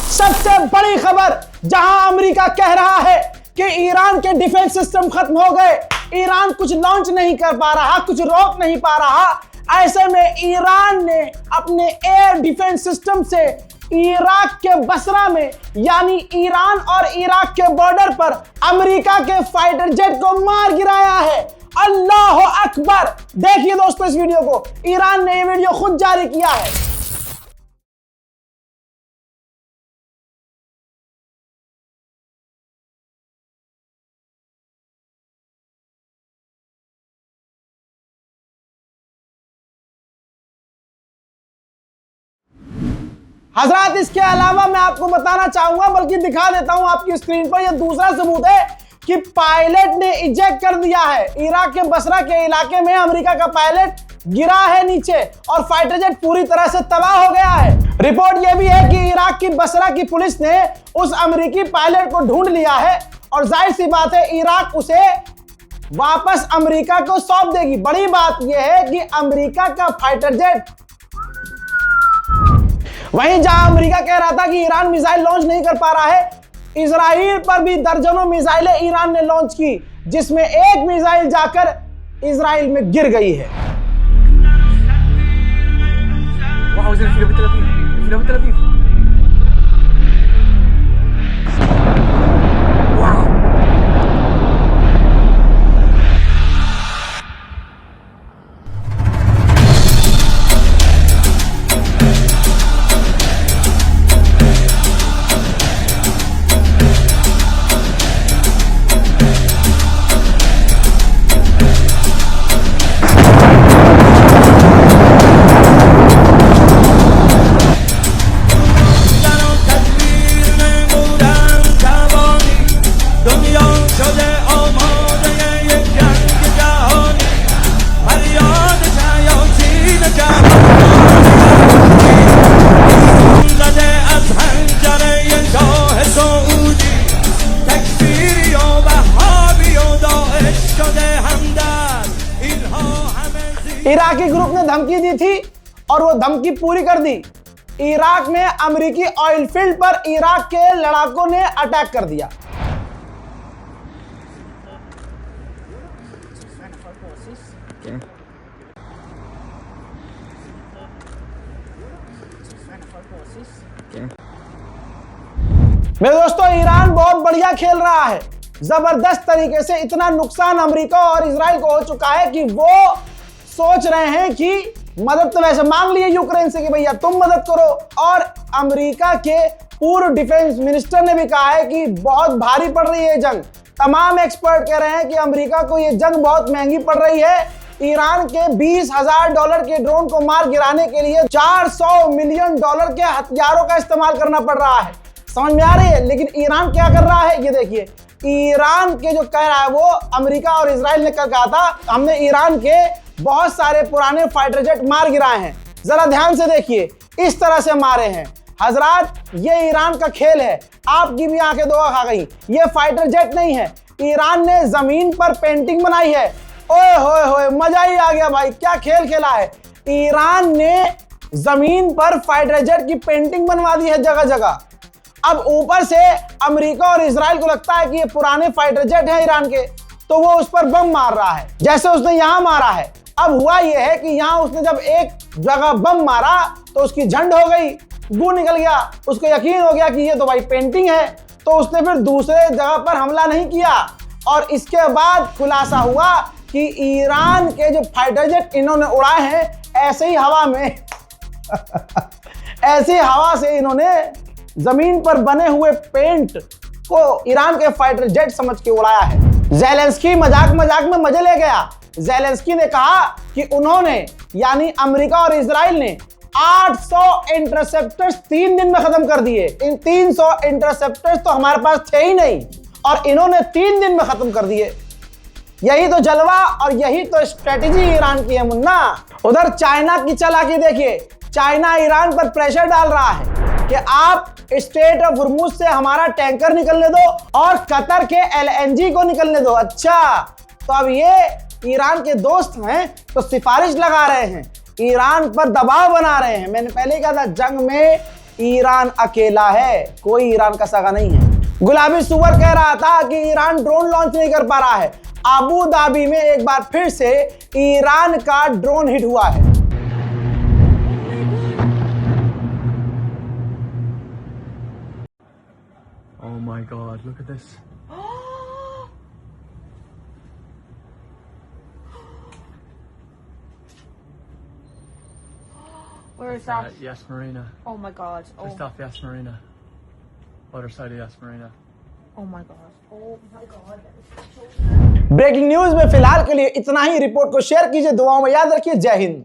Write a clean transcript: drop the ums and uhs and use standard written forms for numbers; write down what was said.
सबसे बड़ी खबर, जहां अमेरिका कह रहा है कि ईरान के डिफेंस सिस्टम खत्म हो गए, ईरान कुछ लॉन्च नहीं कर पा रहा, कुछ रोक नहीं पा रहा। ऐसे में ईरान ने अपने एयर डिफेंस सिस्टम से इराक के बसरा में यानी ईरान और इराक के बॉर्डर पर अमेरिका के फाइटर जेट को मार गिराया है। अल्लाह अकबर। देखिए दोस्तों इस वीडियो को, ईरान ने ये वीडियो खुद जारी किया है। हजरात, इसके अलावा मैं आपको बताना चाहूंगा, बल्कि दिखा देता हूं आपकी स्क्रीन पर, यह दूसरा सबूत है कि पायलट ने इजेक्ट कर दिया है। इराक के बसरा के इलाके में अमेरिका का पायलट गिरा है नीचे और फाइटर जेट पूरी तरह से तबाह हो गया है। रिपोर्ट यह भी है कि इराक की बसरा की पुलिस ने उस अमेरिकी पायलट को ढूंढ लिया है और जाहिर सी बात है इराक उसे वापस अमेरिका को सौंप देगी। बड़ी बात यह है कि अमेरिका का फाइटर जेट, वहीं जहां अमेरिका कह रहा था कि ईरान मिसाइल लॉन्च नहीं कर पा रहा है, इजराइल पर भी दर्जनों मिसाइलें ईरान ने लॉन्च की, जिसमें एक मिसाइल जाकर इजराइल में गिर गई है। इराकी ग्रुप ने धमकी दी थी और वो धमकी पूरी कर दी। इराक में अमेरिकी ऑयल फील्ड पर इराक के लड़ाकों ने अटैक कर दिया। मेरे दोस्तों, ईरान बहुत बढ़िया खेल रहा है, जबरदस्त तरीके से। इतना नुकसान अमेरिका और इजराइल को हो चुका है कि वो सोच रहे हैं कि मदद तो वैसे मांग लिए यूक्रेन से कि भैया तुम मदद करो, और अमेरिका के पूर्व डिफेंस मिनिस्टर ने भी कहा है कि बहुत भारी पड़ रही है जंग। तमाम एक्सपर्ट कह रहे हैं कि अमेरिका को ये जंग बहुत महंगी पड़ रही है। ईरान के $20,000 के ड्रोन को मार गिराने के लिए $400 मिलियन के हथियारों का इस्तेमाल करना पड़ रहा है। समझ में आ रही है? लेकिन ईरान क्या कर रहा है ये देखिए। ईरान के जो कह रहा है वो अमेरिका और इजराइल ने कल कहा था हमने ईरान के बहुत सारे पुराने फाइटर जेट मार गिराए हैं। जरा ध्यान से देखिए, इस तरह से मारे हैं। हजरात, ये ईरान का खेल है, आपकी भी आंखें धोखा खा गई। ये फाइटर जेट नहीं है, ईरान ने जमीन पर पेंटिंग बनाई है। ओए होए होए, मजा ही आ गया भाई, क्या खेल खेला है। ईरान ने जमीन पर फाइटर जेट की पेंटिंग बनवा दी है जगह जगह। अब ऊपर से अमेरिका और इजराइल को लगता है कि ये पुराने फाइटर जेट हैं ईरान के, तो वो उस पर बम मार रहा है जैसे उसने यहां मारा है। अब हुआ यह है कि यहां उसने जब एक जगह बम मारा तो उसकी झंड हो गई, गू निकल गया, उसको यकीन हो गया कि ये तो भाई पेंटिंग है, तो उसने फिर दूसरे जगह पर हमला नहीं किया। और इसके बाद खुलासा हुआ कि ईरान के जो फाइटर जेट इन्होंने उड़ाए हैं ऐसे ही हवा में ऐसी हवा से इन्होंने जमीन पर बने हुए पेंट को ईरान के फाइटर जेट समझ के उड़ाया है। ज़ेलेंस्की मजाक मजाक में मजे ले गया। ज़ेलेंस्की ने कहा कि उन्होंने यानी अमेरिका और इजराइल ने 800 इंटरसेप्टर्स 3 दिन में खत्म कर दिए। इन 300 इंटरसेप्टर्स तो हमारे पास थे ही नहीं और इन्होंने 3 दिन में खत्म कर दिए। यही तो जलवा और यही तो स्ट्रेटेजी ईरान की है मुन्ना। उधर चाइना की चालाकी देखिए। चाइना ईरान पर प्रेशर डाल रहा है कि आप स्ट्रेट ऑफ हुर्मुज से हमारा टैंकर निकलने दो और कतर के LNG को निकलने दो। अच्छा, तो अब ये ईरान के दोस्त हैं तो सिफारिश लगा रहे हैं, ईरान पर दबाव बना रहे हैं। मैंने पहले कहा था जंग में ईरान अकेला है, कोई ईरान का सगा नहीं है। गुलाबी सुअर कह रहा था कि ईरान ड्रोन लॉन्च नहीं कर पा रहा है। अबू धाबी में एक बार फिर से ईरान का ड्रोन हिट हुआ है। Oh my God, look at this. Where is that? Yas Marina. Oh my god. Oh, Just off Yas Marina. Other side of Yas Marina. oh my god. Oh my god. That is so breaking news में फिलहाल के लिए इतना ही। Report को share कीजिए, दुआओं में याद रखिए। जय हिंद।